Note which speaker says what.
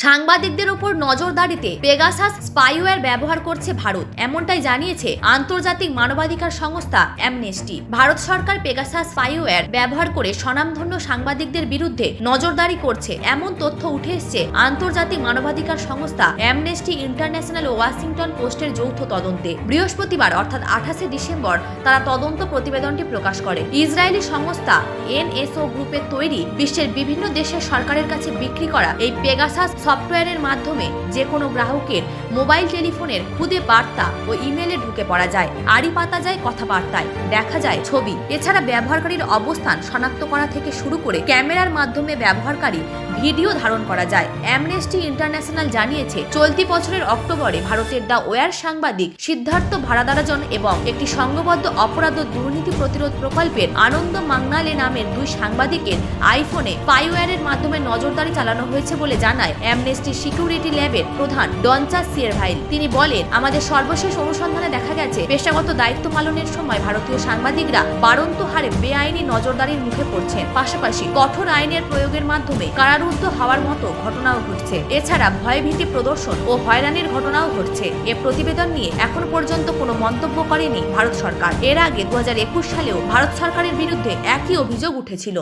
Speaker 1: সাংবাদিকদের উপর নজরদারিতে Pegasus spyware ব্যবহার করছে ভারত, এমনটাই জানিয়েছে আন্তর্জাতিক মানবাধিকার সংস্থা অ্যামনেস্টি। ভারত সরকার পেগাসাস স্পাইওয়্যার ব্যবহার করে স্বনামধন্য সাংবাদিকদের বিরুদ্ধে নজরদারি করছে, এমন তথ্য উঠে এসেছে আন্তর্জাতিক মানবাধিকার সংস্থা অ্যামনেস্টি ইন্টারন্যাশনাল ও ওয়াশিংটন পোস্টের যৌথ তদন্তে। বৃহস্পতিবার অর্থাৎ 28 ডিসেম্বর তারা তদন্ত প্রতিবেদনটি প্রকাশ করে। ইসরায়েলি সংস্থা এনএসও গ্রুপের তৈরি বিশ্বের বিভিন্ন দেশের সরকারের কাছে বিক্রি করা এই পেগাসাস সফটওয়্যারের মাধ্যমে যে কোনো গ্রাহকের মোবাইল টেলিফোনের খুদে বার্তা ও ইমেলে ঢুকে পড়া যায়, আড়ি পাতা যায় কথাবার্তায়, দেখা যায় ছবি। এছাড়া ব্যবহারকারীর অবস্থান শনাক্ত করা থেকে শুরু করে ক্যামেরার মাধ্যমে ব্যবহারকারী ভিডিও ধারণ করা যায়। অ্যামনেস্টি ইন্টারন্যাশনাল জানিয়েছে, চলতি বছরের অক্টোবরে ভারতের দ্য ওয়্যার সাংবাদিক সিদ্ধার্থ ভারাদারাজন এবং একটি সংঘবদ্ধ অপরাধ ও দুর্নীতি প্রতিরোধ প্রকল্পের আনন্দ মাংনালে নামের দুই সাংবাদিকের আইফোনে স্পাইওয়্যারের মাধ্যমে নজরদারি চালানো হয়েছে বলে জানায় অ্যামনেস্টি সিকিউরিটি ল্যাবের প্রধান ডনচা সিয়েরভাইল। তিনি বলেন, আমাদের সর্বশেষ অনুসন্ধানে দেখা গেছে পেশাগত দায়িত্ব পালনের সময় ভারতীয় সাংবাদিকরা বাড়ন্ত হারে বেআইনি নজরদারির মুখে পড়ছেন। পাশাপাশি কঠোর আইনের প্রয়োগের মাধ্যমে কারারুদ্ধ হওয়ার মতো ঘটনাও ঘটছে। এছাড়া ভয়ভীতি প্রদর্শন ও হয়রানির ঘটনাও ঘটছে। এ প্রতিবেদন নিয়ে এখন পর্যন্ত কোনো মন্তব্য করেনি ভারত সরকার। এর আগে 2021 সালেও ভারত সরকারের বিরুদ্ধে একই অভিযোগ উঠেছিল।